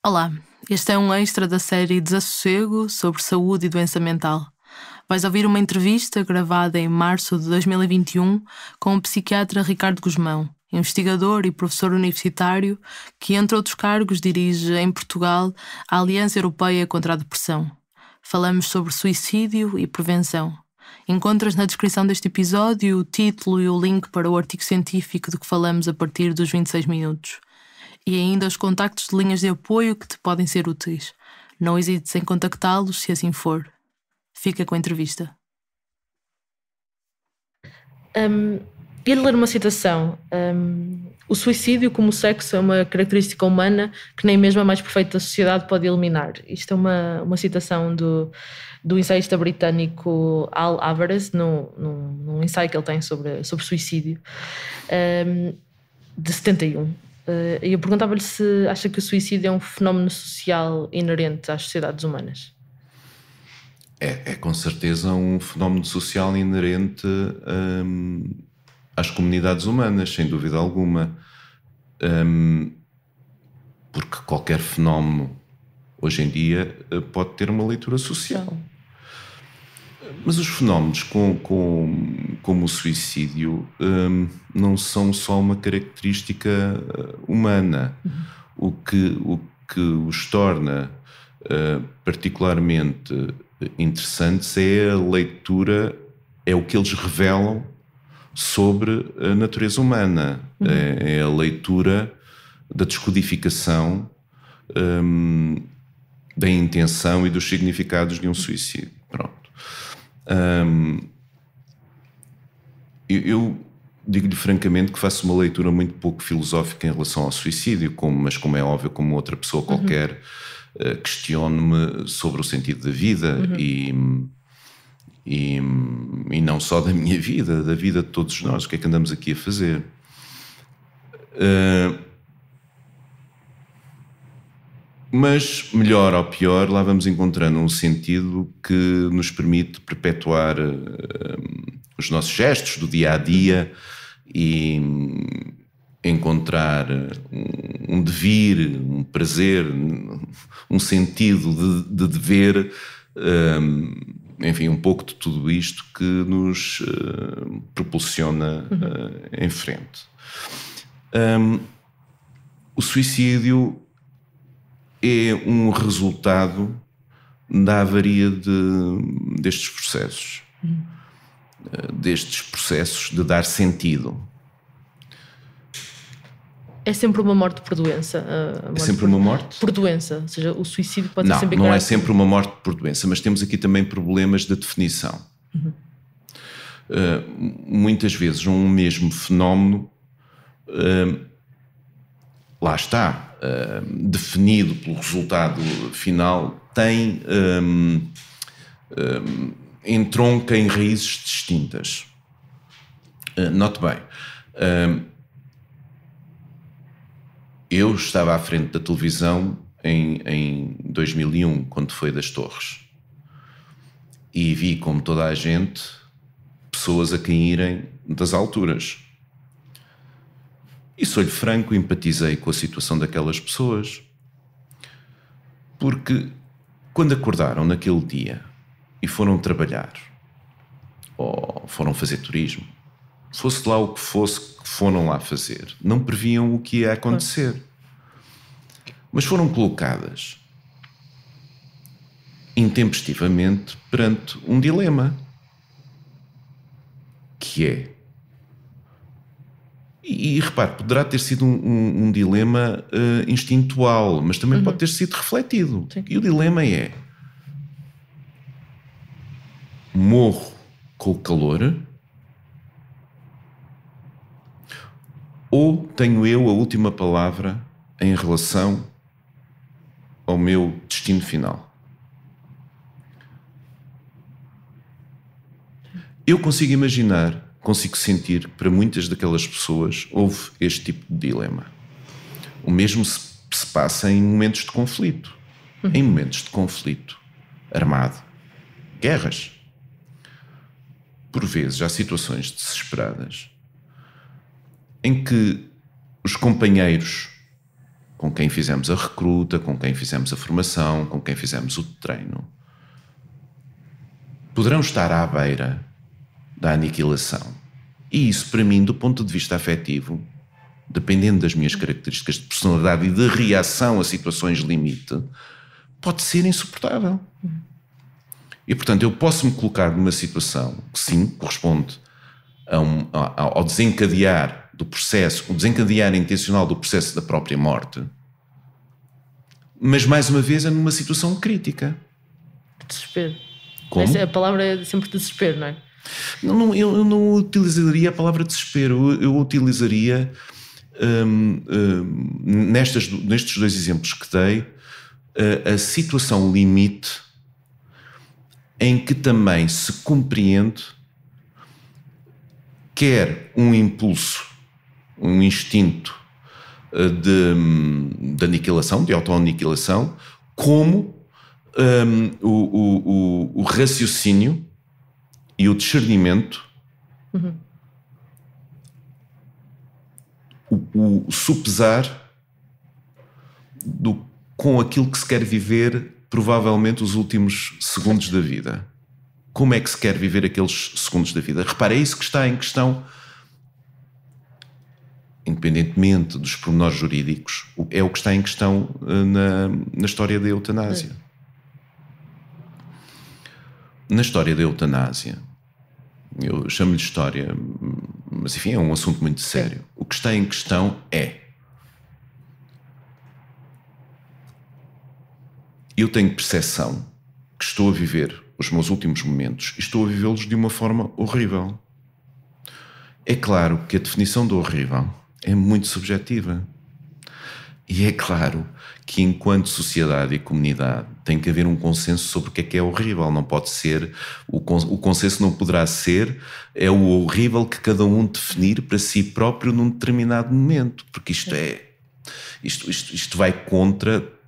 Olá, este é um extra da série Desassossego sobre saúde e doença mental. Vais ouvir uma entrevista gravada em março de 2021 com o psiquiatra Ricardo Guzmão, investigador e professor universitário que, entre outros cargos, dirige em Portugal a Aliança Europeia contra a Depressão. Falamos sobre suicídio e prevenção. Encontras na descrição deste episódio o título e o link para o artigo científico de que falamos a partir dos 26 minutos. E ainda os contactos de linhas de apoio que te podem ser úteis. Não hesites em contactá-los se assim for. Fica com a entrevista. Ia ler uma citação. O suicídio, como o sexo, é uma característica humana que nem mesmo a mais perfeita sociedade pode eliminar. Isto é uma citação do ensaísta britânico Al Alvarez, num ensaio que ele tem sobre suicídio, de 71. E eu perguntava-lhe se acha que o suicídio é um fenómeno social inerente às sociedades humanas. É com certeza um fenómeno social inerente às comunidades humanas, sem dúvida alguma. Porque qualquer fenómeno, hoje em dia, pode ter uma leitura social. Mas os fenómenos como o suicídio não são só uma característica humana. O que os torna particularmente interessantes é a leitura, é o que eles revelam sobre a natureza humana. É a leitura da descodificação da intenção e dos significados de um suicídio. Pronto. Eu digo-lhe francamente que faço uma leitura muito pouco filosófica em relação ao suicídio, mas como é óbvio, como outra pessoa qualquer, questiono-me sobre o sentido da vida e não só da minha vida, da vida de todos nós. O que é que andamos aqui a fazer? Mas, melhor ou pior, lá vamos encontrando um sentido que nos permite perpetuar os nossos gestos do dia-a-dia e encontrar um devir, um prazer, um sentido de dever, enfim, um pouco de tudo isto que nos propulsiona em frente. O suicídio é um resultado da avaria destes processos. Destes processos de dar sentido. É sempre uma morte por doença? É sempre uma morte? Por doença, ou seja, o suicídio pode ser sempre... Não é sempre uma morte por doença, mas temos aqui também problemas de definição. Muitas vezes um mesmo fenómeno, lá está, definido pelo resultado final, tem entronca em raízes distintas. Note bem, eu estava à frente da televisão em 2001, quando foi das Torres, e vi, como toda a gente, pessoas a caírem das alturas. E sou-lhe franco, empatizei com a situação daquelas pessoas, porque quando acordaram naquele dia e foram trabalhar, ou foram fazer turismo, fosse lá o que fosse que foram lá fazer, não previam o que ia acontecer. Mas foram colocadas intempestivamente perante um dilema, que é... E repare, poderá ter sido um dilema instintual, mas também pode ter sido refletido. Sim. E o dilema é: morro com o calor ou tenho eu a última palavra em relação ao meu destino final? Eu consigo imaginar, consigo sentir que para muitas daquelas pessoas houve este tipo de dilema. O mesmo se passa em momentos de conflito. Em momentos de conflito armado. Guerras. Por vezes há situações desesperadas em que os companheiros com quem fizemos a recruta, com quem fizemos a formação, com quem fizemos o treino, poderão estar à beira da aniquilação. E isso, para mim, do ponto de vista afetivo, dependendo das minhas características de personalidade e de reação a situações limite, pode ser insuportável. E, portanto, eu posso me colocar numa situação que, sim, corresponde ao desencadear do processo, o desencadear intencional do processo da própria morte, mas, mais uma vez, é numa situação crítica. Desespero. Como? A palavra é sempre desespero, não é? Não, eu não utilizaria a palavra desespero, eu utilizaria, nestes dois exemplos que dei, a situação limite em que também se compreende quer um impulso, um instinto de aniquilação, de autoaniquilação, como o raciocínio e o discernimento, o supesar com aquilo que se quer viver, provavelmente os últimos segundos da vida. Como é que se quer viver aqueles segundos da vida? Repara, é isso que está em questão, independentemente dos pormenores jurídicos, é o que está em questão na história da eutanásia. Na história da eutanásia, eu chamo-lhe história, mas enfim, é um assunto muito sério. O que está em questão é: eu tenho percepção que estou a viver os meus últimos momentos e estou a vivê-los de uma forma horrível. É claro que a definição do horrível é muito subjetiva. E é claro que, enquanto sociedade e comunidade, tem que haver um consenso sobre o que é horrível. Não pode ser, o consenso não poderá ser, é o horrível que cada um definir para si próprio num determinado momento, porque isto vai contra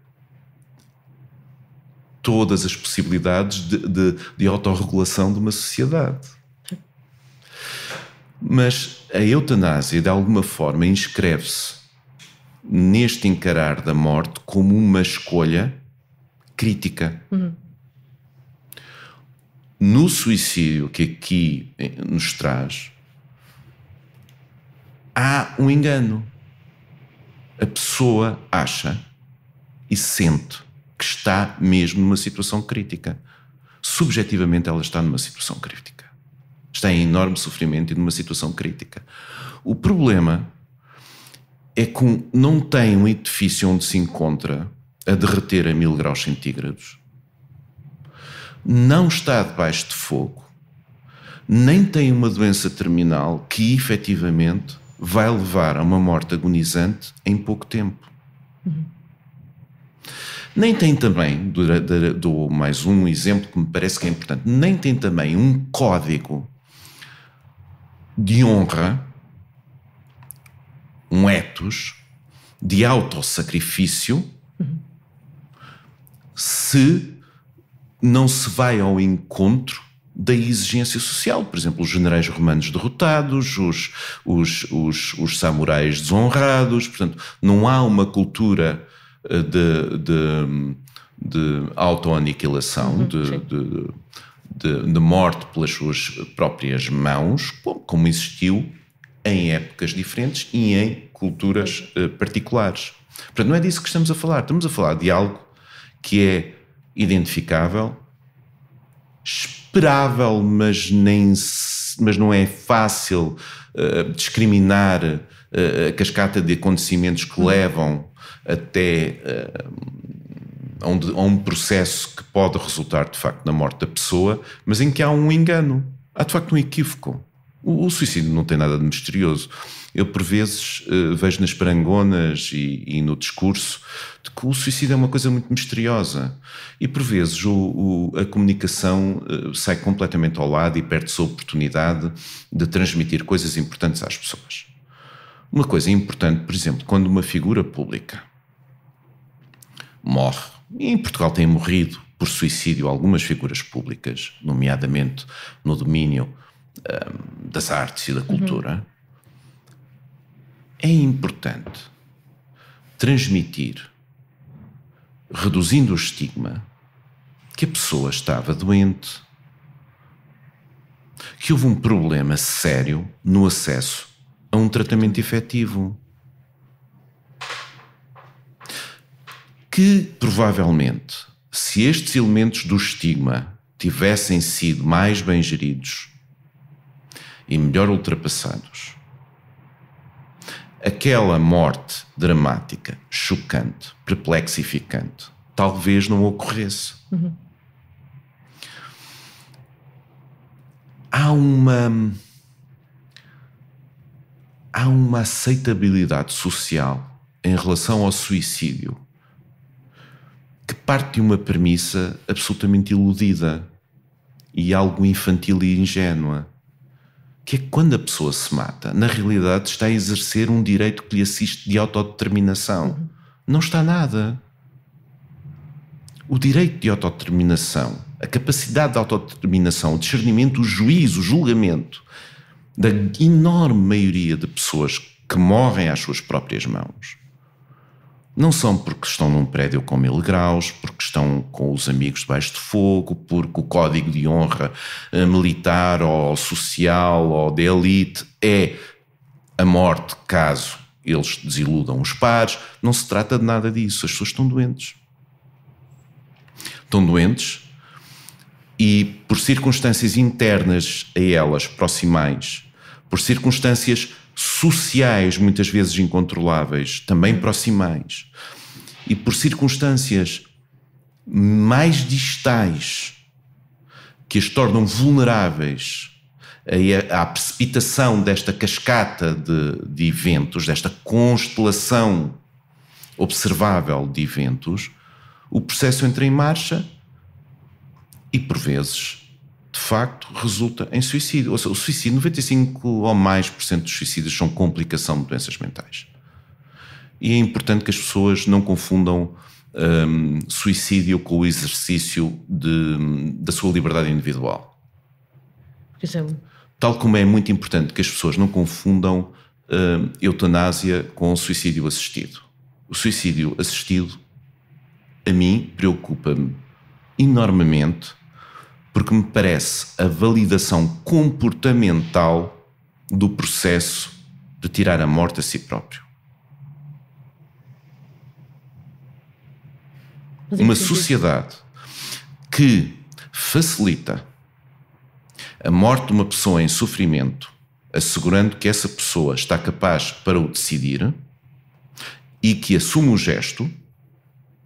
todas as possibilidades de autorregulação de uma sociedade. Mas a eutanásia, de alguma forma, inscreve-se neste encarar da morte como uma escolha crítica. No suicídio que aqui nos traz, há um engano. A pessoa acha e sente que está mesmo numa situação crítica. Subjetivamente ela está numa situação crítica. Está em enorme sofrimento e numa situação crítica. O problema é que não tem um edifício onde se encontra a derreter a 1000 graus centígrados, não está debaixo de fogo, nem tem uma doença terminal que efetivamente vai levar a uma morte agonizante em pouco tempo. Nem tem também, dou mais um exemplo que me parece que é importante, nem tem também um código de honra, um ethos de autossacrifício, se não se vai ao encontro da exigência social. Por exemplo, os generais romanos derrotados, os samurais desonrados. Portanto, não há uma cultura de autoaniquilação, de morte pelas suas próprias mãos, como existiu em épocas diferentes e em culturas particulares. Portanto, não é disso que estamos a falar. Estamos a falar de algo que é identificável, esperável, mas não é fácil discriminar a cascata de acontecimentos que levam até a um processo que pode resultar de facto na morte da pessoa, mas em que há um engano, há de facto um equívoco. O suicídio não tem nada de misterioso. Eu, por vezes, vejo nas parangonas e no discurso de que o suicídio é uma coisa muito misteriosa. E, por vezes, a comunicação sai completamente ao lado e perde-se a oportunidade de transmitir coisas importantes às pessoas. Uma coisa importante, por exemplo, quando uma figura pública morre, e em Portugal têm morrido por suicídio algumas figuras públicas, nomeadamente no domínio das artes e da cultura, é importante transmitir, reduzindo o estigma, que a pessoa estava doente, que houve um problema sério no acesso a um tratamento efetivo, que provavelmente, se estes elementos do estigma tivessem sido mais bem geridos e melhor ultrapassados, aquela morte dramática, chocante, perplexificante, talvez não ocorresse. Uhum. Há uma aceitabilidade social em relação ao suicídio que parte de uma premissa absolutamente iludida e algo infantil e ingênua, que é que quando a pessoa se mata, na realidade está a exercer um direito que lhe assiste de autodeterminação. Uhum. Não está nada. O direito de autodeterminação, a capacidade de autodeterminação, o discernimento, o juízo, o julgamento da enorme maioria de pessoas que morrem às suas próprias mãos, não são porque estão num prédio com 1000 graus, porque estão com os amigos debaixo de fogo, porque o código de honra militar ou social ou de elite é a morte caso eles desiludam os pares. Não se trata de nada disso. As pessoas estão doentes. Estão doentes e, por circunstâncias internas a elas, proximais, por circunstâncias sociais, muitas vezes incontroláveis, também proximais, e por circunstâncias mais distais que as tornam vulneráveis à precipitação desta cascata de eventos, desta constelação observável de eventos, o processo entra em marcha e, por vezes, de facto, resulta em suicídio. Ou seja, o suicídio, 95% ou mais dos suicídios são complicação de doenças mentais. E é importante que as pessoas não confundam suicídio com o exercício da sua liberdade individual. Por exemplo? Tal como é muito importante que as pessoas não confundam eutanásia com suicídio assistido. O suicídio assistido, a mim, preocupa-me enormemente, porque me parece a validação comportamental do processo de tirar a morte a si próprio. Uma sociedade que facilita a morte de uma pessoa em sofrimento, assegurando que essa pessoa está capaz para o decidir e que assume o gesto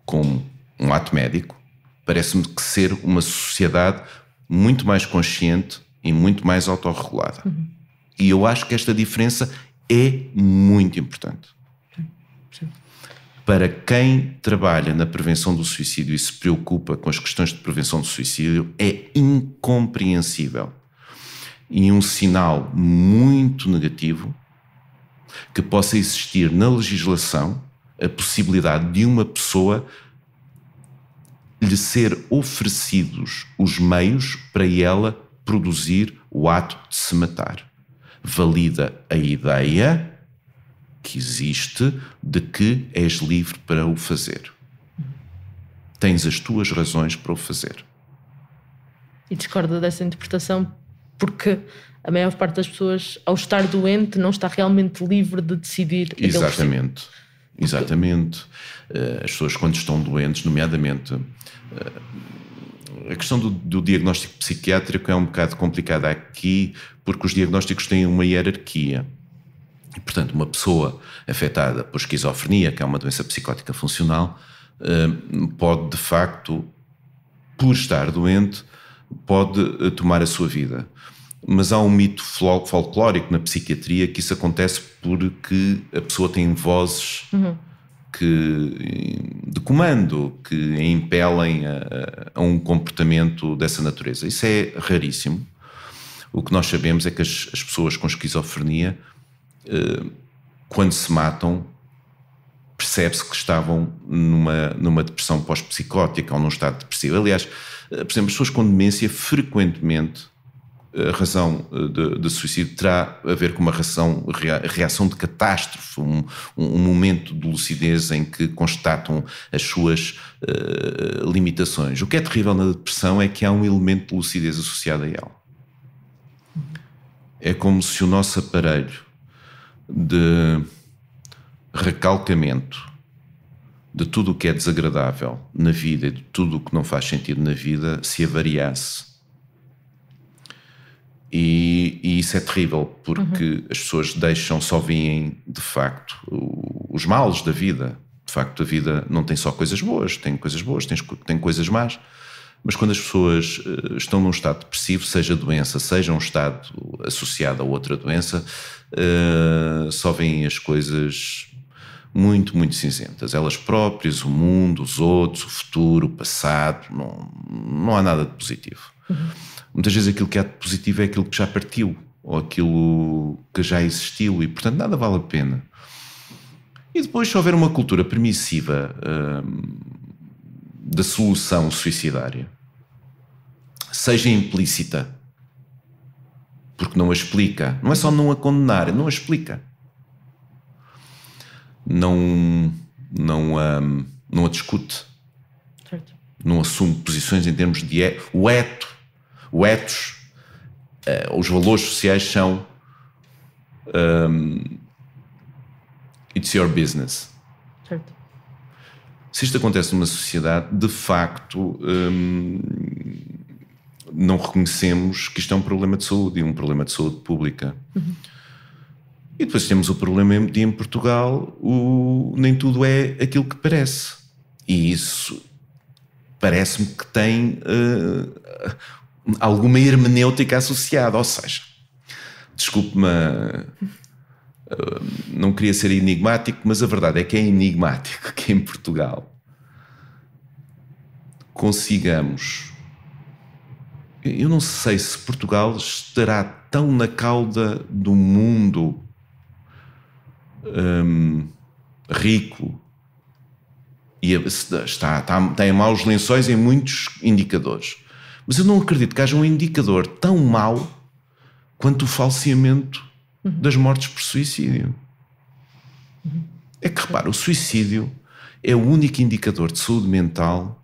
como um ato médico, parece-me que ser uma sociedade muito mais consciente e muito mais autorregulada. Uhum. E eu acho que esta diferença é muito importante. Sim. Para quem trabalha na prevenção do suicídio e se preocupa com as questões de prevenção do suicídio, é incompreensível e um sinal muito negativo que possa existir na legislação a possibilidade de uma pessoa lhe ser oferecidos os meios para ela produzir o ato de se matar. Valida a ideia que existe de que és livre para o fazer. Tens as tuas razões para o fazer. E discorda dessa interpretação porque a maior parte das pessoas, ao estar doente, não está realmente livre de decidir. Exatamente. Exatamente. As pessoas, quando estão doentes, nomeadamente, a questão do diagnóstico psiquiátrico é um bocado complicada aqui, porque os diagnósticos têm uma hierarquia. E, portanto, uma pessoa afetada por esquizofrenia, que é uma doença psicótica funcional, pode, de facto, por estar doente, pode tomar a sua vida. Mas há um mito folclórico na psiquiatria que isso acontece porque a pessoa tem vozes de comando que a impelem a um comportamento dessa natureza. Isso é raríssimo. O que nós sabemos é que as pessoas com esquizofrenia, quando se matam, percebe-se que estavam numa depressão pós-psicótica ou num estado depressivo. Aliás, por exemplo, as pessoas com demência frequentemente a razão de suicídio terá a ver com uma reação de catástrofe, um momento de lucidez em que constatam as suas limitações. O que é terrível na depressão é que há um elemento de lucidez associado a ela. É como se o nosso aparelho de recalcamento de tudo o que é desagradável na vida e de tudo o que não faz sentido na vida se avariasse. E isso é terrível, porque as pessoas só veem, de facto, os males da vida. De facto, a vida não tem só coisas boas, tem coisas más. Mas quando as pessoas estão num estado depressivo, seja doença, seja um estado associado a outra doença, só veem as coisas muito, muito cinzentas. Elas próprias, o mundo, os outros, o futuro, o passado, não há nada de positivo. Muitas vezes aquilo que há de positivo é aquilo que já partiu, ou aquilo que já existiu, e portanto nada vale a pena. E depois, se houver uma cultura permissiva da solução suicidária, seja implícita, porque não a explica, não é só não a condenar, não a explica, não a discute, certo. Não assume posições em termos de o ethos, os valores sociais são it's your business. Certo. Se isto acontece numa sociedade, de facto, não reconhecemos que isto é um problema de saúde, e um problema de saúde pública. E depois temos o problema de, em Portugal, nem tudo é aquilo que parece. E isso parece-me que tem alguma hermenêutica associada. Ou seja, desculpe-me, não queria ser enigmático, mas a verdade é que é enigmático que em Portugal consigamos... Eu não sei se Portugal estará tão na cauda do mundo rico e tem maus lençóis em muitos indicadores, mas eu não acredito que haja um indicador tão mau quanto o falseamento das mortes por suicídio. É que, repara, o suicídio é o único indicador de saúde mental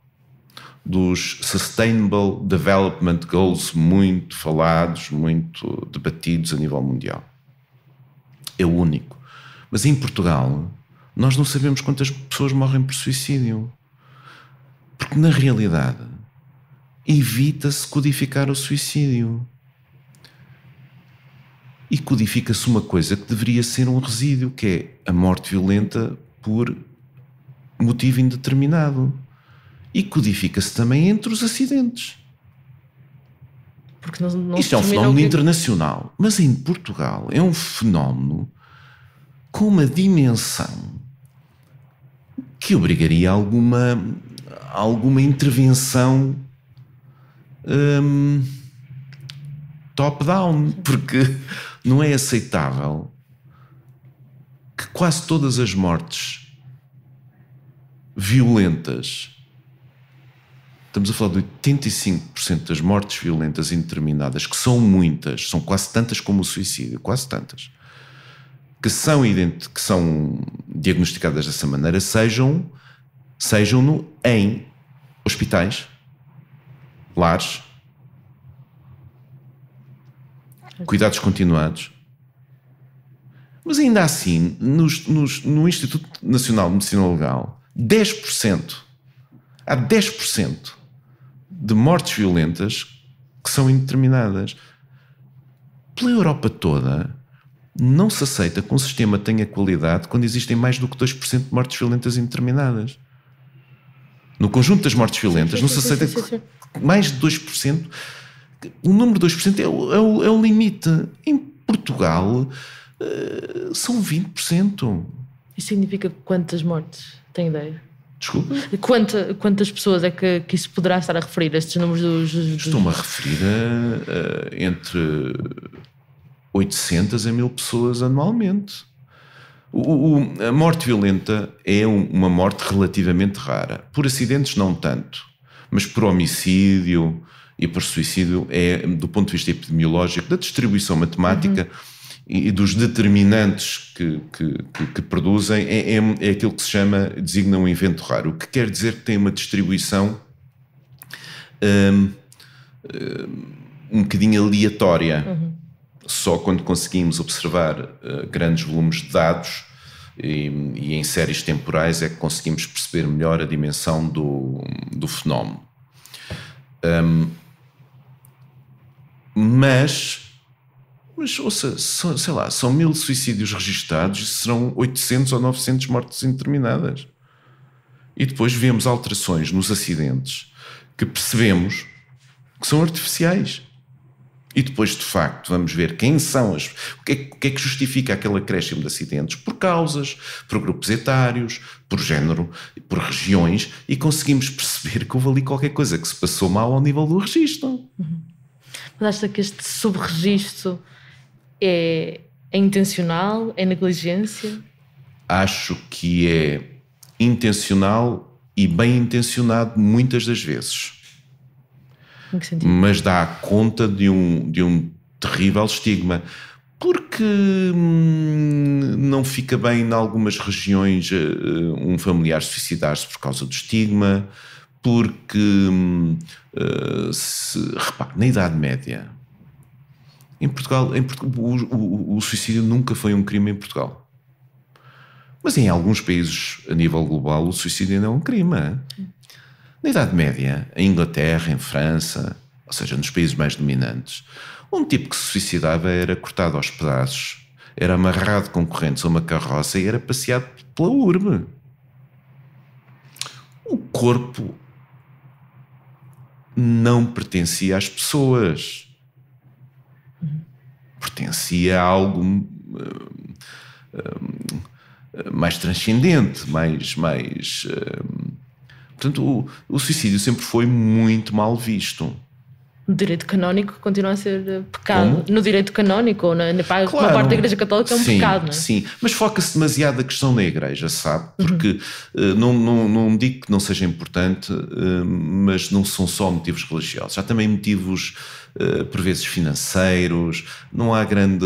dos Sustainable Development Goals, muito falados, muito debatidos a nível mundial. É o único. Mas em Portugal nós não sabemos quantas pessoas morrem por suicídio, porque na realidade evita-se codificar o suicídio e codifica-se uma coisa que deveria ser um resíduo, que é a morte violenta por motivo indeterminado, e codifica-se também entre os acidentes. Porque não isto é um fenómeno internacional, mas em Portugal é um fenómeno com uma dimensão que obrigaria a alguma intervenção top-down, porque não é aceitável que quase todas as mortes violentas, estamos a falar de 85% das mortes violentas indeterminadas, que são muitas, são quase tantas como o suicídio, quase tantas, que são diagnosticadas dessa maneira, sejam em hospitais, lares, cuidados continuados. Mas ainda assim, no Instituto Nacional de Medicina Legal, 10%, há 10% de mortes violentas que são indeterminadas. Pela Europa toda, não se aceita que um sistema tenha qualidade quando existem mais do que 2% de mortes violentas indeterminadas. No conjunto das mortes violentas, não se aceita mais de 2%. O número de 2% é o limite. Em Portugal, são 20%. Isso significa quantas mortes? Tem ideia? Desculpa? Quantas pessoas é que isso poderá estar a referir? Estes números dos... Estou-me a referir a entre 800 a 1000 pessoas anualmente. A morte violenta é uma morte relativamente rara. Por acidentes não tanto, mas por homicídio e por suicídio é, do ponto de vista epidemiológico, da distribuição matemática e dos determinantes que produzem, é aquilo que se chama, designa um evento raro, o que quer dizer que tem uma distribuição um bocadinho aleatória. Só quando conseguimos observar grandes volumes de dados e em séries temporais é que conseguimos perceber melhor a dimensão do fenómeno. Mas ouça, sei lá, são 1000 suicídios registados e serão 800 ou 900 mortes indeterminadas. E depois vemos alterações nos acidentes que percebemos que são artificiais. E depois, de facto, vamos ver quem são o que é que justifica aquele acréscimo de acidentes por causas, por grupos etários, por género, por regiões, e conseguimos perceber que houve ali qualquer coisa que se passou mal ao nível do registro. Mas acha que este subregistro é intencional? É negligência? Acho que é intencional e bem intencionado muitas das vezes. Em que sentido? Mas dá conta de um terrível estigma, porque não fica bem em algumas regiões um familiar suicidar-se por causa do estigma, porque repare, na Idade Média em Portugal o suicídio nunca foi um crime em Portugal, mas em alguns países a nível global o suicídio não é um crime. Na Idade Média, em Inglaterra, em França, ou seja, nos países mais dominantes, um tipo que se suicidava era cortado aos pedaços, era amarrado com correntes a uma carroça e era passeado pela urbe. O corpo não pertencia às pessoas. Pertencia a algo mais transcendente, mais portanto, o suicídio sempre foi muito mal visto. No direito canónico continua a ser pecado. Como? No direito canónico, ou na parte da Igreja Católica é um pecado, não é? Sim, mas foca-se demasiado a questão da Igreja, sabe? Porque não digo que não seja importante, mas não são só motivos religiosos. Há também motivos, por vezes, financeiros. Não há grande...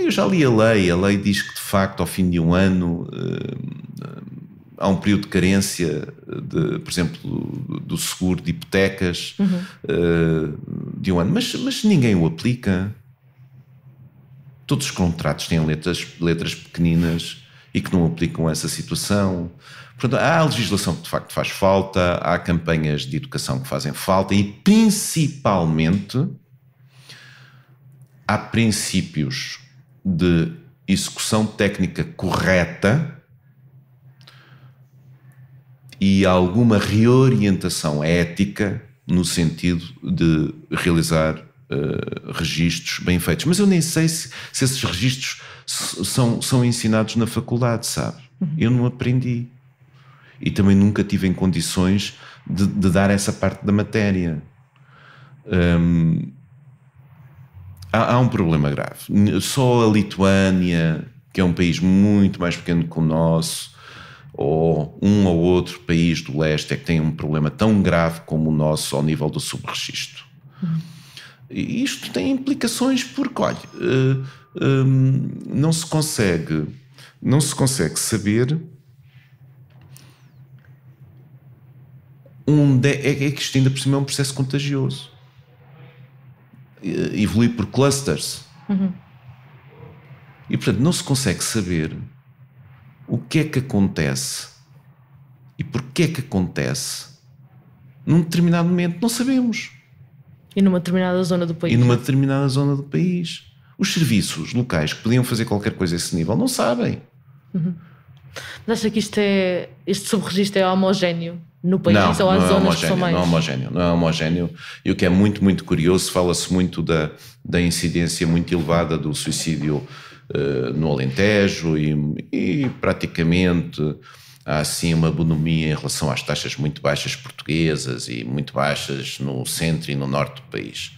Eu já li a lei diz que, de facto, ao fim de um ano... há um período de carência, por exemplo, do seguro de hipotecas de um ano, mas ninguém o aplica. Todos os contratos têm letras pequeninas e que não aplicam essa situação. Portanto, há legislação que de facto faz falta, há campanhas de educação que fazem falta e, principalmente, há princípios de execução técnica correta e alguma reorientação ética no sentido de realizar registros bem feitos. Mas eu nem sei se esses registros são ensinados na faculdade, sabe? Eu não aprendi. E também nunca tive em condições de dar essa parte da matéria. Há um problema grave. Só a Lituânia, que é um país muito mais pequeno que o nosso, ou um ou outro país do leste é que tem um problema tão grave como o nosso ao nível do subregistro. E isto tem implicações porque, olha, não se consegue saber onde é que isto ainda por cima é um processo contagioso. Evolui por clusters. E, portanto, não se consegue saber o que é que acontece e porquê é que acontece num determinado momento. Não sabemos. E numa determinada zona do país. Os serviços locais que podiam fazer qualquer coisa a esse nível não sabem. Mas acha que este subregistro é homogéneo no país? Ou há zonas que são mais... Não é homogéneo. E o que é muito, muito curioso, fala-se muito da incidência muito elevada do suicídio no Alentejo e praticamente há assim uma bonomia em relação às taxas muito baixas portuguesas e muito baixas no centro e no norte do país.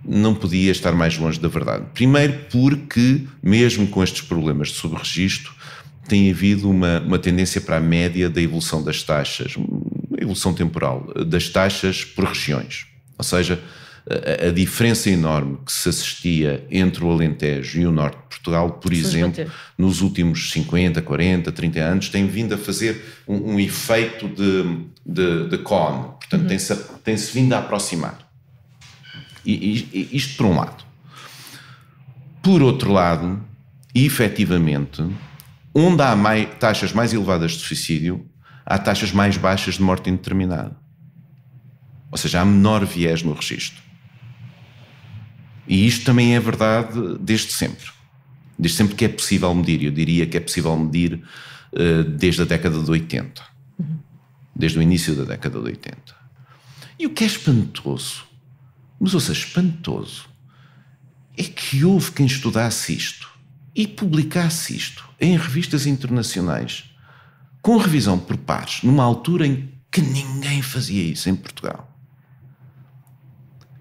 Não podia estar mais longe da verdade. Primeiro porque, mesmo com estes problemas de subregistro, tem havido uma tendência para a média da evolução das taxas, evolução temporal, das taxas por regiões. Ou seja, a diferença enorme que se assistia entre o Alentejo e o Norte de Portugal, por exemplo, nos últimos 50, 40, 30 anos, tem vindo a fazer um efeito de cone. Portanto, tem-se vindo a aproximar. E isto por um lado. Por outro lado, efetivamente, onde há taxas mais elevadas de suicídio, há taxas mais baixas de morte indeterminada. Ou seja, há menor viés no registro. E isto também é verdade desde sempre. Desde sempre que é possível medir. Eu diria que é possível medir desde a década de 80. Desde o início da década de 80. E o que é espantoso, mas ouça, espantoso, é que houve quem estudasse isto e publicasse isto em revistas internacionais com revisão por pares, numa altura em que ninguém fazia isso em Portugal.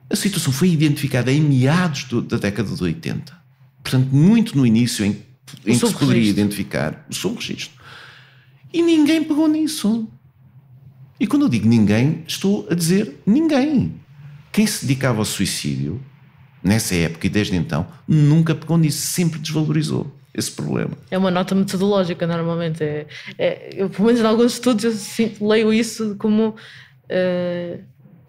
A situação foi identificada em meados da década de 80. Portanto, muito no início em que se poderia identificar o subregistro. E ninguém pegou nisso. E quando eu digo ninguém, estou a dizer ninguém. Quem se dedicava ao suicídio, nessa época e desde então, nunca pegou nisso, sempre desvalorizou esse problema. É uma nota metodológica, normalmente. Eu, pelo menos em alguns estudos, eu leio isso como...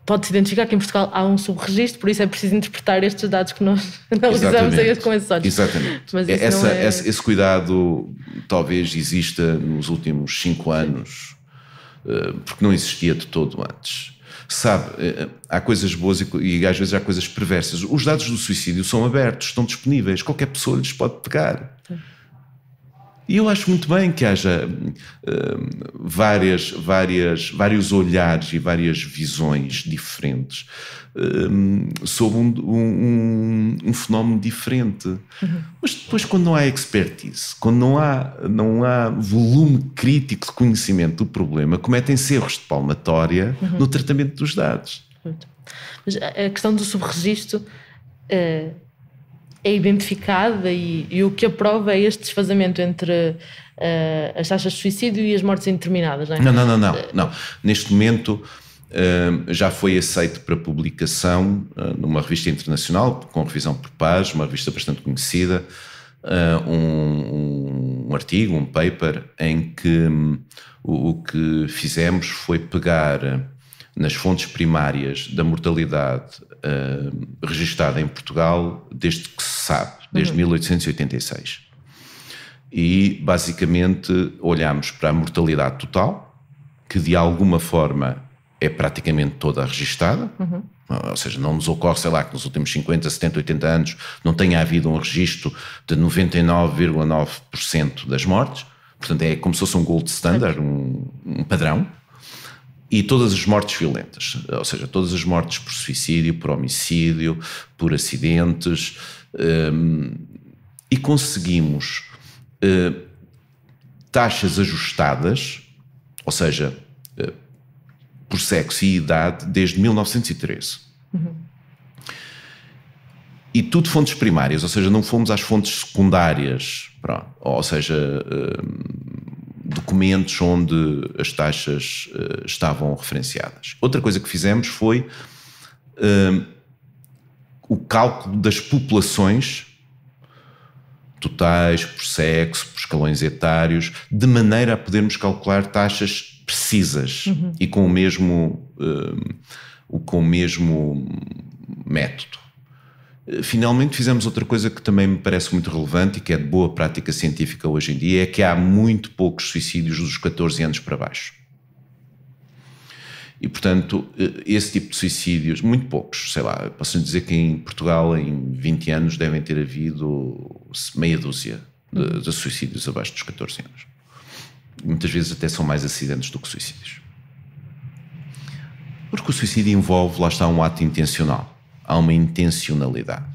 pode-se identificar que em Portugal há um subregistro, por isso é preciso interpretar estes dados que nós analisamos com esses olhos. Exatamente. Mas esse cuidado talvez exista nos últimos 5 anos, porque não existia de todo antes. Sabe, há coisas boas e às vezes há coisas perversas. Os dados do suicídio são abertos, estão disponíveis, qualquer pessoa lhes pode pegar. E eu acho muito bem que haja vários olhares e várias visões diferentes sobre um fenómeno diferente. Mas depois, quando não há expertise, quando não há volume crítico de conhecimento do problema, cometem-se erros de palmatória no tratamento dos dados. Mas a questão do subregistro é identificada e o que aprova é este desfazamento entre as taxas de suicídio e as mortes indeterminadas, não é? Não. Neste momento já foi aceito para publicação numa revista internacional, com revisão por pares, uma revista bastante conhecida, um artigo, um paper, em que o que fizemos foi pegar nas fontes primárias da mortalidade registada em Portugal desde que se sabe, desde 1886. E basicamente olhamos para a mortalidade total, que de alguma forma é praticamente toda registada, ou seja, não nos ocorre, sei lá, que nos últimos 50, 70, 80 anos não tenha havido um registro de 99,9% das mortes, portanto é como se fosse um gold standard, um padrão. E todas as mortes violentas, ou seja, todas as mortes por suicídio, por homicídio, por acidentes, e conseguimos taxas ajustadas, ou seja, por sexo e idade, desde 1913. E tudo fontes primárias, ou seja, não fomos às fontes secundárias, pronto, ou seja, documentos onde as taxas estavam referenciadas. Outra coisa que fizemos foi o cálculo das populações totais, por sexo, por escalões etários, de maneira a podermos calcular taxas precisas e com o mesmo método. Finalmente fizemos outra coisa que também me parece muito relevante e que é de boa prática científica hoje em dia, é que há muito poucos suicídios dos 14 anos para baixo. E, portanto, esse tipo de suicídios, muito poucos, sei lá, posso dizer que em Portugal em 20 anos devem ter havido meia dúzia de suicídios abaixo dos 14 anos. Muitas vezes até são mais acidentes do que suicídios. Porque o suicídio envolve, lá está, um ato intencional. Há uma intencionalidade.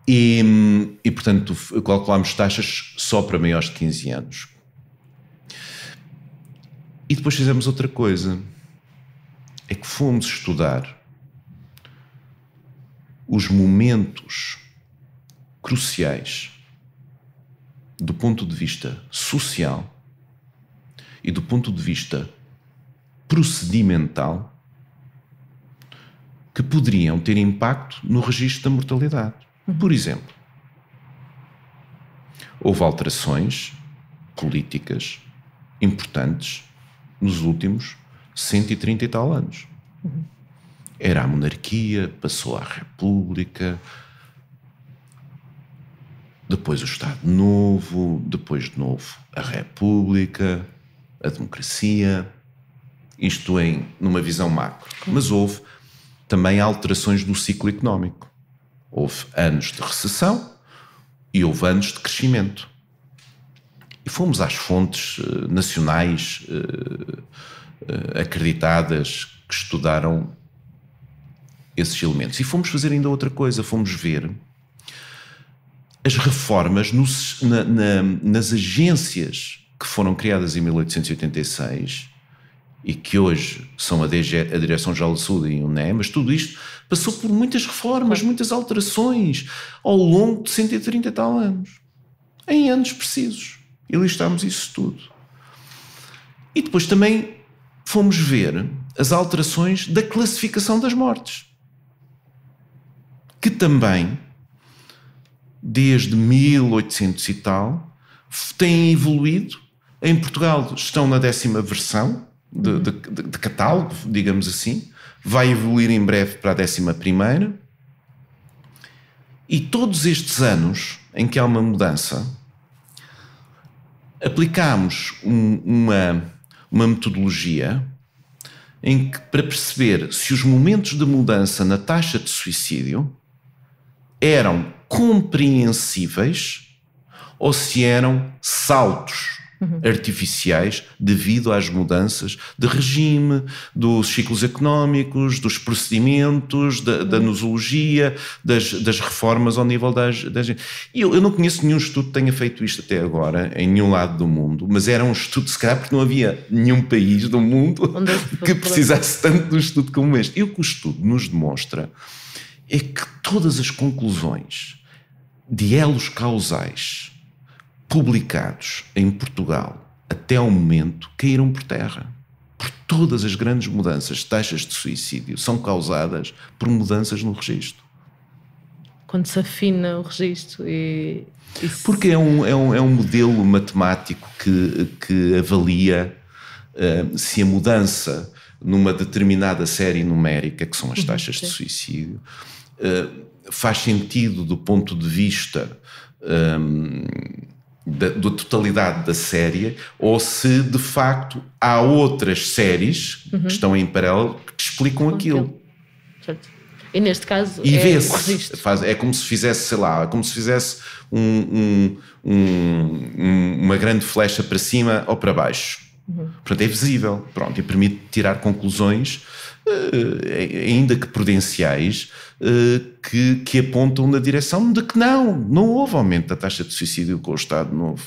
E portanto, calculámos taxas só para maiores de 15 anos. E depois fizemos outra coisa. É que fomos estudar os momentos cruciais do ponto de vista social e do ponto de vista procedimental que poderiam ter impacto no registro da mortalidade. Por exemplo, houve alterações políticas importantes nos últimos 130 e tal anos. Era a monarquia, passou à república, depois o Estado Novo, depois de novo a república, a democracia, isto numa visão macro. Mas houve também alterações no ciclo económico. Houve anos de recessão e houve anos de crescimento. E fomos às fontes nacionais acreditadas que estudaram esses elementos. E fomos fazer ainda outra coisa, fomos ver as reformas nas agências que foram criadas em 1886 e que hoje são a Direção-Geral de Saúde e o INE, mas tudo isto passou por muitas reformas, muitas alterações ao longo de 130 e tal anos, em anos precisos. E listámos isso tudo. E depois também fomos ver as alterações da classificação das mortes, que também, desde 1800 e tal, têm evoluído. Em Portugal estão na 10ª versão de catálogo, digamos assim, vai evoluir em breve para a 11ª, e todos estes anos em que há uma mudança, aplicámos uma metodologia em que, para perceber se os momentos de mudança na taxa de suicídio eram compreensíveis ou se eram saltos artificiais devido às mudanças de regime, dos ciclos económicos, dos procedimentos, da nosologia, das reformas ao nível das gente. E eu não conheço nenhum estudo que tenha feito isto até agora, em nenhum lado do mundo, mas era um estudo, se calhar, porque não havia nenhum país do mundo que precisasse tanto de um estudo como este. E o que o estudo nos demonstra é que todas as conclusões de elos causais publicados em Portugal até ao momento caíram por terra. Por todas as grandes mudanças de taxas de suicídio são causadas por mudanças no registro. Quando se afina o registro Porque é um modelo matemático que avalia se a mudança numa determinada série numérica, que são as taxas de suicídio, faz sentido do ponto de vista da totalidade da série, ou se de facto há outras séries que estão em paralelo que explicam aquilo. Certo. E neste caso e vê-se, é como se fizesse, sei lá, como se fizesse uma grande flecha para cima ou para baixo. Portanto, é visível, pronto, e permite tirar conclusões, ainda que prudenciais, que apontam na direção de que não houve aumento da taxa de suicídio com o Estado Novo.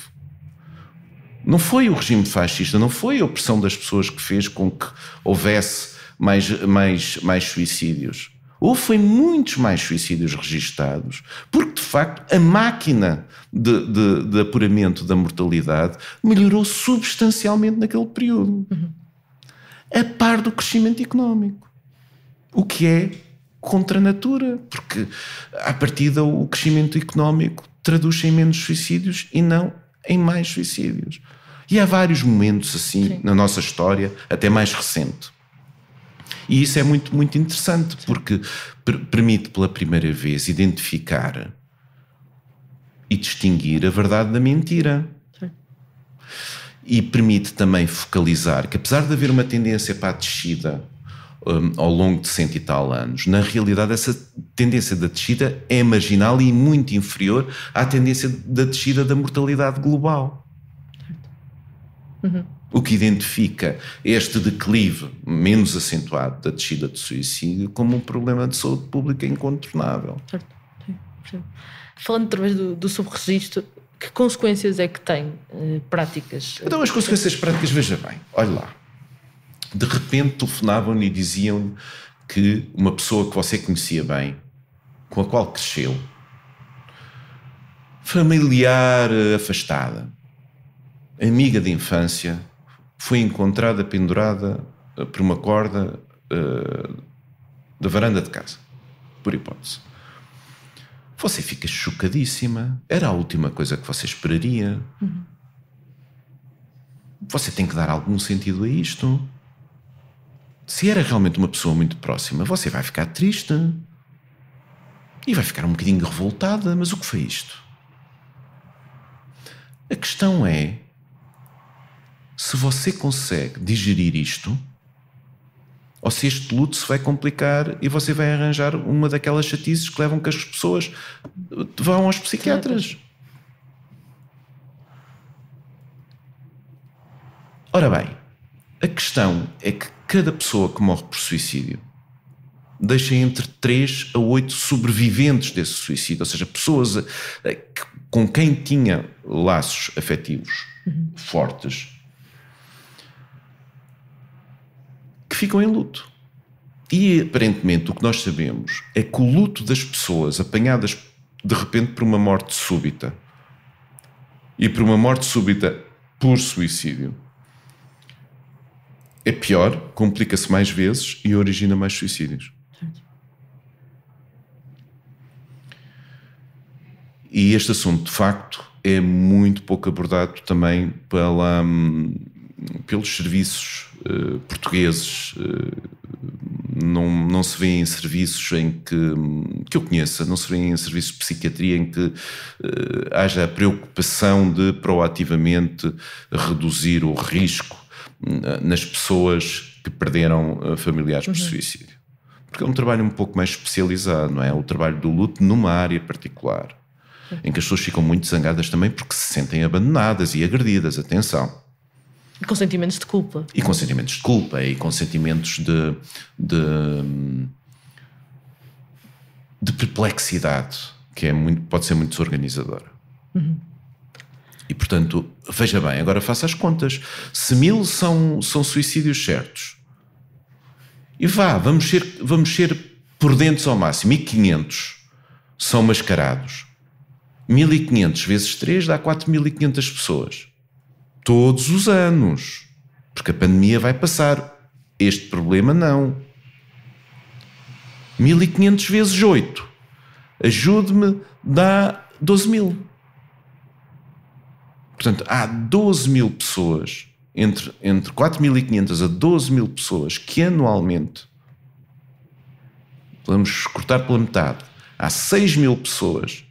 Não foi o regime fascista, não foi a opressão das pessoas que fez com que houvesse mais suicídios. Houve muitos mais suicídios registados, porque de facto a máquina de apuramento da mortalidade melhorou substancialmente naquele período, a par do crescimento económico, o que é contra a natura, porque à partida o crescimento económico traduz em menos suicídios e não em mais suicídios. E há vários momentos assim na nossa história, até mais recente. E isso é muito, muito interessante, porque permite pela primeira vez identificar e distinguir a verdade da mentira. Sim. E permite também focalizar que, apesar de haver uma tendência para a descida ao longo de 100 e tal anos, na realidade essa tendência da descida é marginal e muito inferior à tendência da descida da mortalidade global. O que identifica este declive menos acentuado da descida de suicídio como um problema de saúde pública incontornável. Certo. Sim. Falando através do subregistro, que consequências é que tem práticas? Então, as consequências práticas, veja bem, olha lá. De repente telefonavam-lhe e diziam que uma pessoa que você conhecia bem, com a qual cresceu, familiar afastada, amiga de infância, foi encontrada pendurada por uma corda da varanda de casa, por hipótese. Você fica chocadíssima. Era a última coisa que você esperaria. Você tem que dar algum sentido a isto. Se era realmente uma pessoa muito próxima, você vai ficar triste e vai ficar um bocadinho revoltada. Mas o que foi isto? A questão é se você consegue digerir isto ou se este luto se vai complicar e você vai arranjar uma daquelas chatices que levam que as pessoas vão aos psiquiatras. Ora bem, a questão é que cada pessoa que morre por suicídio deixa entre 3 a 8 sobreviventes desse suicídio, ou seja, pessoas com quem tinha laços afetivos fortes, que ficam em luto. E aparentemente o que nós sabemos é que o luto das pessoas apanhadas de repente por uma morte súbita e por uma morte súbita por suicídio é pior, complica-se mais vezes e origina mais suicídios. E este assunto, de facto, é muito pouco abordado também pelos serviços portugueses. Não se vê em serviços em que eu conheça, não se vê em serviços de psiquiatria em que haja a preocupação de proativamente reduzir o risco nas pessoas que perderam familiares por suicídio. Porque é um trabalho um pouco mais especializado, não é? O trabalho do luto numa área particular, em que as pessoas ficam muito zangadas também porque se sentem abandonadas e agredidas, atenção. E com sentimentos de culpa. E com sentimentos de culpa e com sentimentos de perplexidade, que pode ser muito desorganizadora. E, portanto, veja bem, agora faça as contas. Se 1000 são suicídios certos, e vamos ser prudentes ao máximo, 1500 são mascarados. 1500 vezes 3 dá 4500 pessoas. Todos os anos. Porque a pandemia vai passar. Este problema não. 1500 vezes 8. Ajude-me, dá 12.000. Portanto, há 12.000 pessoas, entre 4.500 a 12.000 pessoas, que anualmente, vamos cortar pela metade, há 6.000 pessoas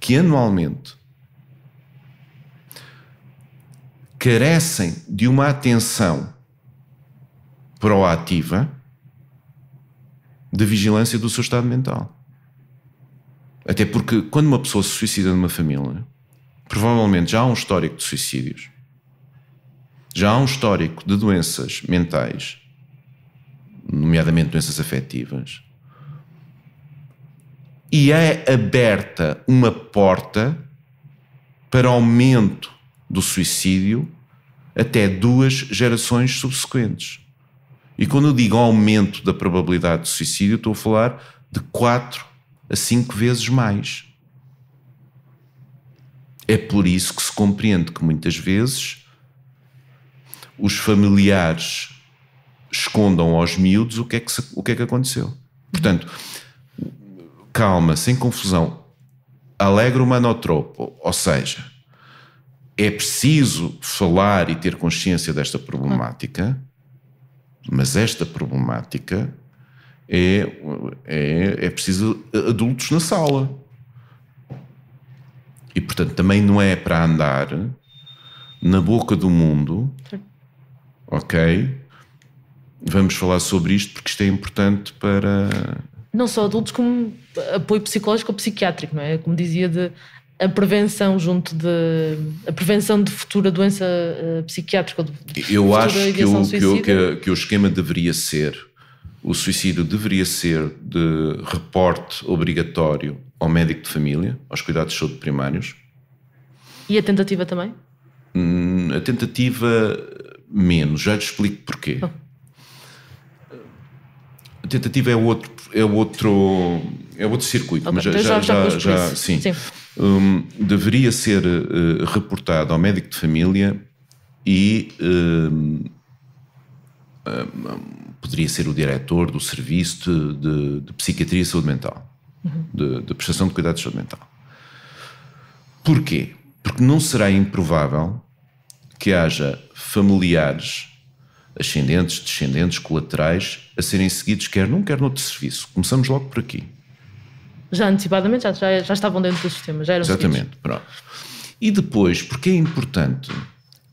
que anualmente carecem de uma atenção proativa de vigilância do seu estado mental. Até porque quando uma pessoa se suicida numa família, provavelmente já há um histórico de suicídios, já há um histórico de doenças mentais, nomeadamente doenças afetivas, e é aberta uma porta para aumento do suicídio até 2 gerações subsequentes. E quando eu digo aumento da probabilidade de suicídio, estou a falar de 4 a 5 vezes mais. É por isso que se compreende que muitas vezes os familiares escondam aos miúdos o que é que aconteceu. Portanto, calma, sem confusão. Alegro manotropo, ou seja, é preciso falar e ter consciência desta problemática, mas esta problemática é preciso adultos na sala. E, portanto, também não é para andar na boca do mundo, ok? Vamos falar sobre isto porque isto é importante para... Não só adultos, como apoio psicológico ou psiquiátrico, não é? Como dizia, a prevenção a prevenção de futura doença psiquiátrica. Eu acho que o esquema deveria ser, o suicídio deveria ser de reporte obrigatório ao médico de família, aos cuidados de saúde primários. E a tentativa também? A tentativa menos, já te explico porquê. A tentativa é outro circuito, okay, mas já sim. Deveria ser reportado ao médico de família e poderia ser o diretor do serviço de psiquiatria e saúde mental, de prestação de cuidados de saúde mental. Porquê? Porque não será improvável que haja familiares, ascendentes, descendentes, colaterais, a serem seguidos quer num, quer noutro serviço. Começamos logo por aqui. Já antecipadamente, já estavam dentro do sistema, já eram Exatamente, seguidos. pronto. E depois, porque é importante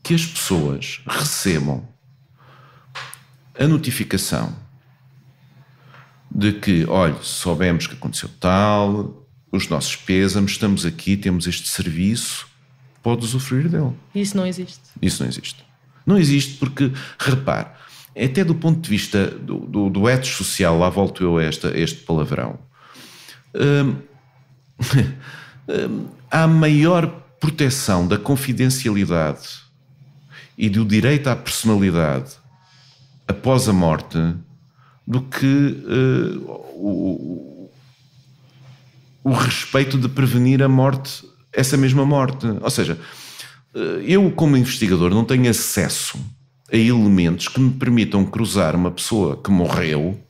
que as pessoas recebam a notificação de que, olha, soubemos que aconteceu tal, os nossos pêsames, estamos aqui, temos este serviço, pode usufruir dele. E isso não existe. Isso não existe. Não existe porque, repare, até do ponto de vista do ethos social, lá volto eu a este palavrão, há maior proteção da confidencialidade e do direito à personalidade após a morte do que o respeito de prevenir a morte, essa mesma morte. Ou seja, eu como investigador não tenho acesso a elementos que me permitam cruzar uma pessoa que morreu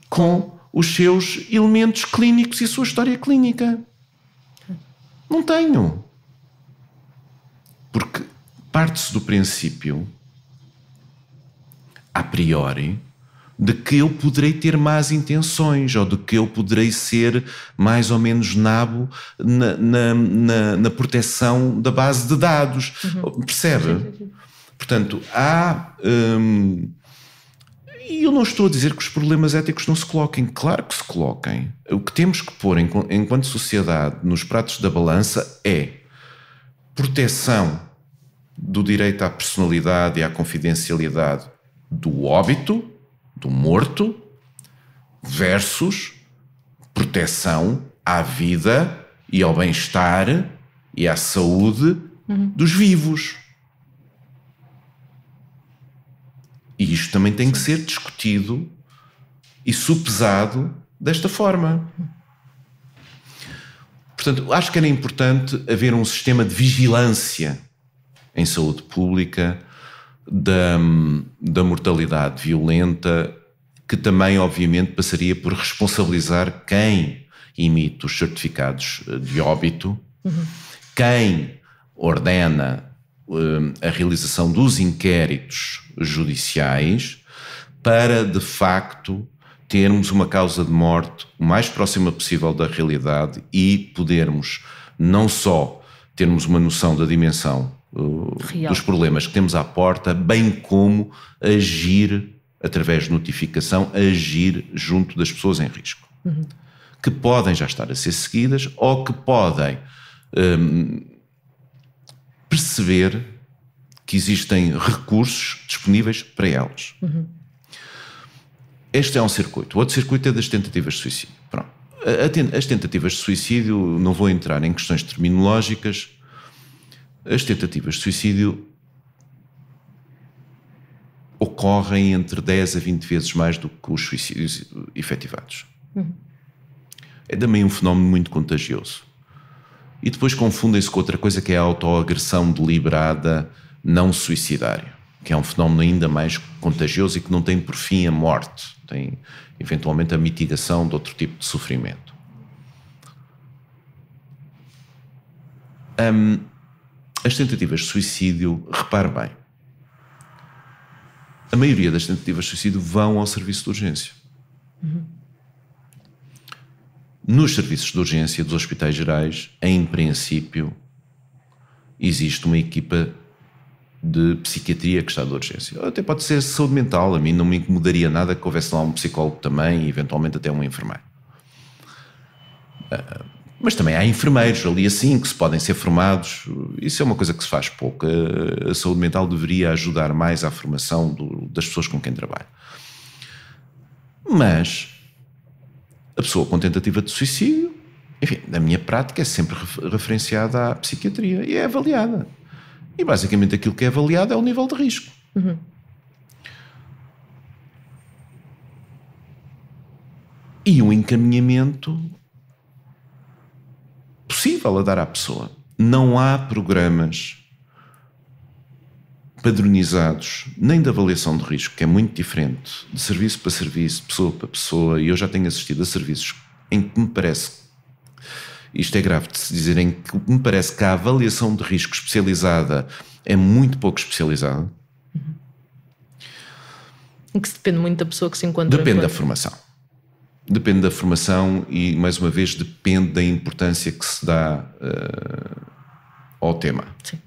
com os seus elementos clínicos e a sua história clínica. Não tenho. Porque parte-se do princípio, a priori, de que eu poderei ter más intenções ou de que eu poderei ser mais ou menos nabo na proteção da base de dados. Percebe? Sim. Portanto, há... e eu não estou a dizer que os problemas éticos não se coloquem. Claro que se coloquem. O que temos que pôr enquanto sociedade nos pratos da balança é proteção do direito à personalidade e à confidencialidade do óbito, do morto, versus proteção à vida e ao bem-estar e à saúde dos vivos. E isto também tem que ser discutido e sopesado desta forma. Portanto, acho que era importante haver um sistema de vigilância em saúde pública da mortalidade violenta, que também, obviamente, passaria por responsabilizar quem emite os certificados de óbito, quem ordena a realização dos inquéritos judiciais, para, de facto, termos uma causa de morte o mais próxima possível da realidade e podermos não só termos uma noção da dimensão dos problemas que temos à porta, bem como agir através de notificação, agir junto das pessoas em risco, que podem já estar a ser seguidas ou que podem perceber que existem recursos disponíveis para elas. Este é um circuito. O outro circuito é das tentativas de suicídio. Pronto. As tentativas de suicídio, não vou entrar em questões terminológicas. As tentativas de suicídio ocorrem entre 10 a 20 vezes mais do que os suicídios efetivados. É também um fenómeno muito contagioso. E depois confundem-se com outra coisa, que é a autoagressão deliberada não suicidária, que é um fenómeno ainda mais contagioso e que não tem por fim a morte, tem eventualmente a mitigação de outro tipo de sofrimento. As tentativas de suicídio, repare bem, a maioria das tentativas de suicídio vão ao serviço de urgência. Nos serviços de urgência dos hospitais gerais, em princípio, existe uma equipa de psiquiatria que está de urgência. Até pode ser saúde mental, a mim não me incomodaria nada que houvesse lá um psicólogo também e eventualmente até um enfermeiro. Mas também há enfermeiros ali assim que se podem ser formados. Isso é uma coisa que se faz pouco. A saúde mental deveria ajudar mais à formação das pessoas com quem trabalha. Mas a pessoa com tentativa de suicídio, enfim, na minha prática é sempre referenciada à psiquiatria e é avaliada. E basicamente aquilo que é avaliado é o nível de risco. E um encaminhamento possível a dar à pessoa. Não há programas padronizados nem de avaliação de risco, que é muito diferente, de serviço para serviço, pessoa para pessoa, e eu já tenho assistido a serviços em que me parece, isto é grave de se dizer, em que me parece que a avaliação de risco especializada é muito pouco especializada. Em que depende muito da pessoa que se encontra. Depende da formação. Depende da formação e, mais uma vez, depende da importância que se dá ao tema. Sim.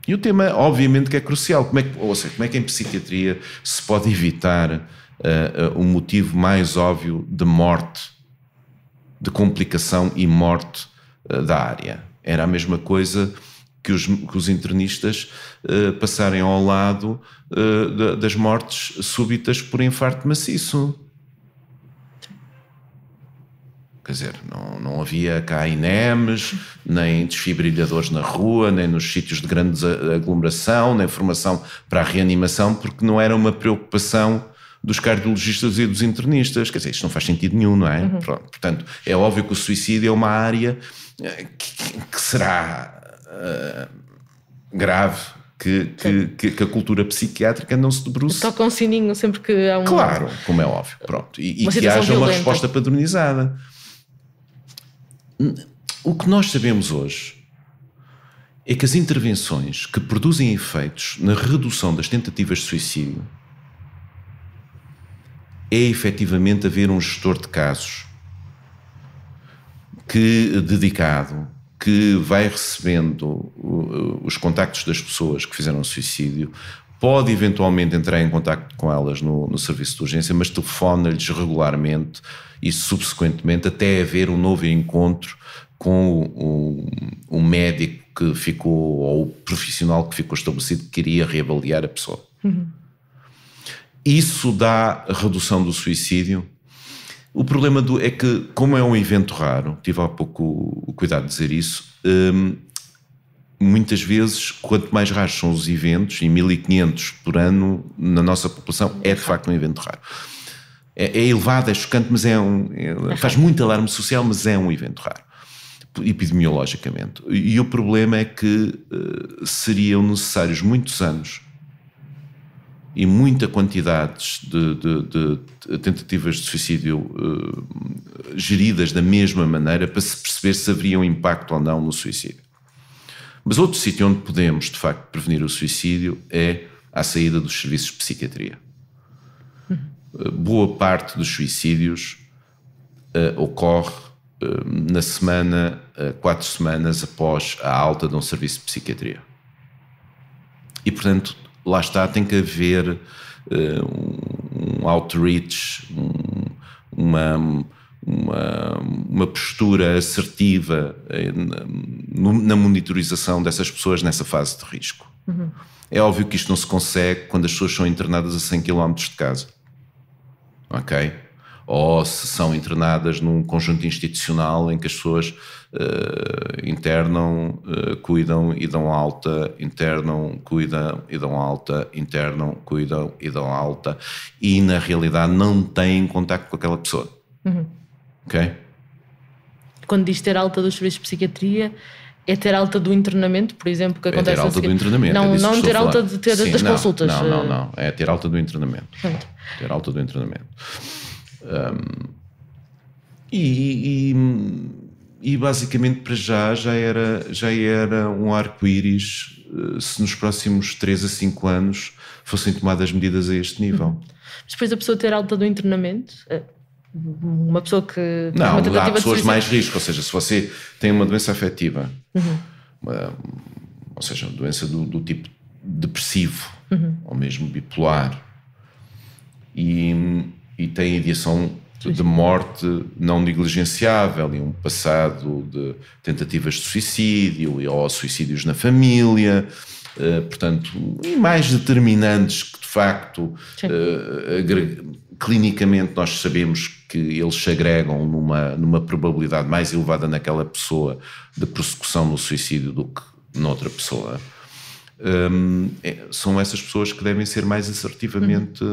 E o tema, obviamente, que é crucial. Como é que em psiquiatria se pode evitar o motivo mais óbvio de morte, de complicação e morte da área? Era a mesma coisa que os internistas passarem ao lado das mortes súbitas por infarto maciço. Quer dizer, não havia cá INEMs, nem desfibrilhadores na rua, nem nos sítios de grande aglomeração, nem formação para a reanimação, porque não era uma preocupação dos cardiologistas e dos internistas. Quer dizer, isto não faz sentido nenhum, não é? Uhum. Portanto, é óbvio que o suicídio é uma área que será grave, que a cultura psiquiátrica não se debruce. Toca um sininho sempre que há um... Claro, como é óbvio. Pronto. E que haja uma resposta padronizada. O que nós sabemos hoje é que as intervenções que produzem efeitos na redução das tentativas de suicídio é efetivamente haver um gestor de casos dedicado, que vai recebendo os contactos das pessoas que fizeram suicídio, pode eventualmente entrar em contacto com elas no serviço de urgência, mas telefona-lhes regularmente e subsequentemente até haver um novo encontro com o médico que ficou, ou o profissional que ficou estabelecido, que queria reavaliar a pessoa. Uhum. Isso dá a redução do suicídio. O problema é que, como é um evento raro, tive há pouco o cuidado de dizer isso, muitas vezes, quanto mais raros são os eventos, e 1500 por ano na nossa população, é de facto um evento raro. É elevado, é chocante, mas faz muito alarme social, mas é um evento raro, epidemiologicamente. E o problema é que seriam necessários muitos anos e muita quantidade de tentativas de suicídio geridas da mesma maneira para se perceber se haveria um impacto ou não no suicídio. Mas outro sítio onde podemos, de facto, prevenir o suicídio é à saída dos serviços de psiquiatria. Boa parte dos suicídios ocorre na semana, 4 semanas após a alta de um serviço de psiquiatria. E, portanto, lá está, tem que haver um outreach, uma postura assertiva na monitorização dessas pessoas nessa fase de risco. Uhum. É óbvio que isto não se consegue quando as pessoas são internadas a 100 km de casa. Ok? Ou se são internadas num conjunto institucional em que as pessoas internam, cuidam e dão alta, internam, cuidam e dão alta, internam, cuidam e dão alta, e na realidade não têm contacto com aquela pessoa. Uhum. Ok? Quando diz ter alta dos serviços de psiquiatria, é ter alta do internamento, por exemplo, que acontece ter alta do internamento. Não ter alta de ter das consultas. Não. É ter alta do internamento. Pronto. Ter alta do internamento. E basicamente para já era um arco-íris se nos próximos 3 a 5 anos fossem tomadas medidas a este nível. Mas depois da pessoa ter alta do internamento, uma pessoa que... Não, há pessoas de mais risco, ou seja, se você tem uma doença afetiva, ou seja, uma doença do tipo depressivo, ou mesmo bipolar, e tem ideação de morte não negligenciável e um passado de tentativas de suicídio ou suicídios na família, portanto, e mais determinantes que de facto clinicamente nós sabemos que eles se agregam numa probabilidade mais elevada naquela pessoa de prossecução no suicídio do que noutra pessoa. são essas pessoas que devem ser mais assertivamente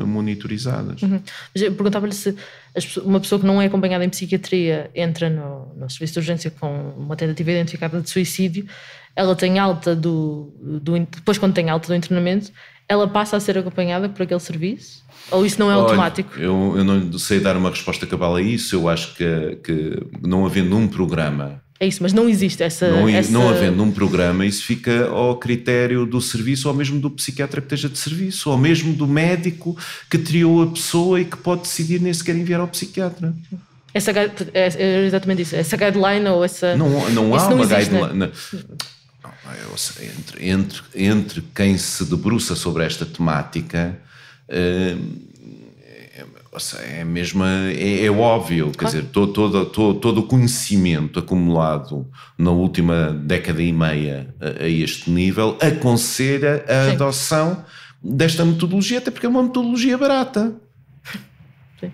monitorizadas. Mas eu perguntava-lhe se uma pessoa que não é acompanhada em psiquiatria entra no serviço de urgência com uma tentativa identificada de suicídio, ela tem alta depois, quando tem alta do internamento, ela passa a ser acompanhada por aquele serviço? Ou isso não é automático? Eu não sei dar uma resposta cabal a isso. Eu acho que não havendo um programa... É isso, mas não existe essa... Não havendo um programa, isso fica ao critério do serviço, ou mesmo do psiquiatra que esteja de serviço, ou mesmo do médico que triou a pessoa e que pode decidir nem sequer enviar ao psiquiatra. É exatamente isso. Essa guideline ou essa... Não há uma guideline... Né? Entre quem se debruça sobre esta temática... é óbvio, quer dizer, todo o conhecimento acumulado na última década e meia a este nível aconselha a adoção desta metodologia, até porque é uma metodologia barata. Sim.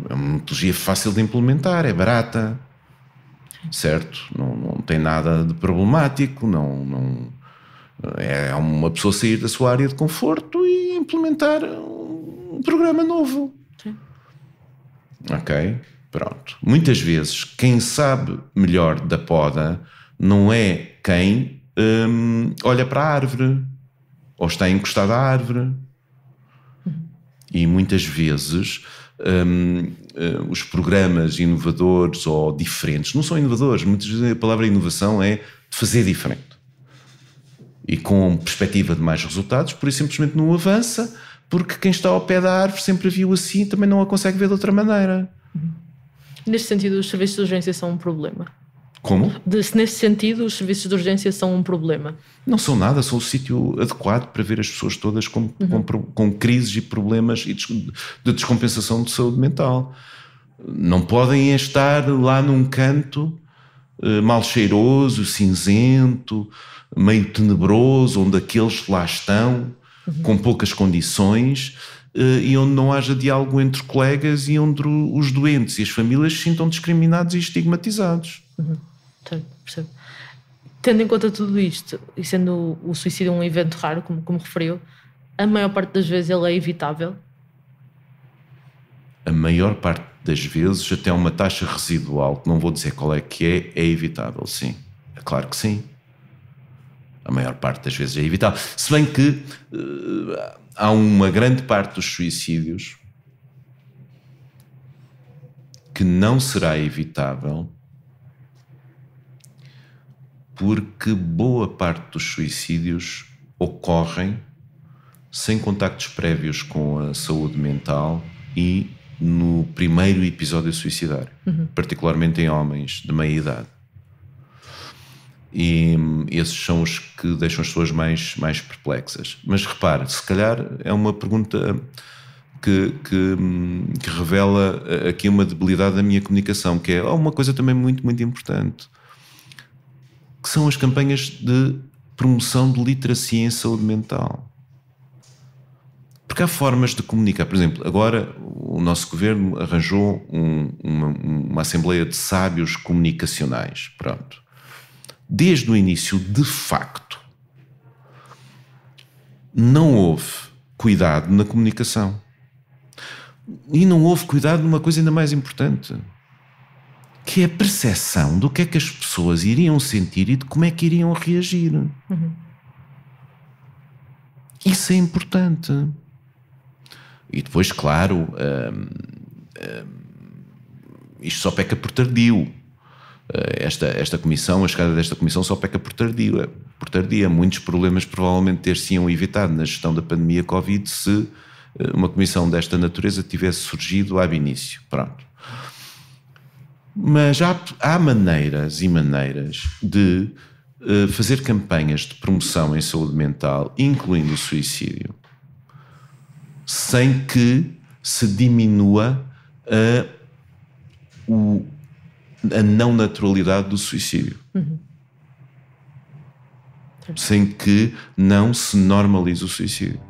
É uma metodologia fácil de implementar, é barata, certo? Não tem nada de problemático, é uma pessoa sair da sua área de conforto e implementar um programa novo. Sim. Ok? Pronto. Muitas vezes quem sabe melhor da poda não é quem olha para a árvore ou está encostado à árvore. E muitas vezes os programas inovadores ou diferentes não são inovadores. Muitas vezes a palavra inovação é de fazer diferente. E com perspectiva de mais resultados, por isso simplesmente não avança, porque quem está ao pé da árvore sempre a viu assim, também não a consegue ver de outra maneira. Neste sentido, os serviços de urgência são um problema? Como? Nesse sentido, os serviços de urgência são um problema? Não são nada, são o sítio adequado para ver as pessoas todas com crises e problemas de descompensação de saúde mental. Não podem estar lá num canto mal cheiroso, cinzento, meio tenebroso, onde aqueles que lá estão, com poucas condições, e onde não haja diálogo entre colegas e onde os doentes e as famílias se sintam discriminados e estigmatizados. Percebo. Tendo em conta tudo isto, e sendo o suicídio um evento raro, como referiu, a maior parte das vezes ele é evitável? A maior parte das vezes, até uma taxa residual, que não vou dizer qual é que é evitável, sim. É claro que sim. A maior parte das vezes é evitável. Se bem que há uma grande parte dos suicídios que não será evitável, porque boa parte dos suicídios ocorrem sem contactos prévios com a saúde mental e no primeiro episódio suicidário, particularmente em homens de meia idade. E esses são os que deixam as pessoas mais perplexas. Mas repare, se calhar é uma pergunta que revela aqui uma debilidade da minha comunicação, que é uma coisa também muito, muito importante, que são as campanhas de promoção de literacia em saúde mental. Porque há formas de comunicar. Por exemplo, agora o nosso governo arranjou uma assembleia de sábios comunicacionais. Pronto. Desde o início, de facto, não houve cuidado na comunicação. E não houve cuidado numa coisa ainda mais importante, que é a percepção do que é que as pessoas iriam sentir e de como é que iriam reagir. Isso é importante. E depois, claro, isto só peca por tardio. Esta comissão, a chegada desta comissão só peca por tardia. Muitos problemas provavelmente ter-se-iam evitado na gestão da pandemia Covid se uma comissão desta natureza tivesse surgido ab início. Pronto. Mas há maneiras e maneiras de fazer campanhas de promoção em saúde mental, incluindo o suicídio, sem que se diminua a não naturalidade do suicídio. Sem que não se normalize o suicídio.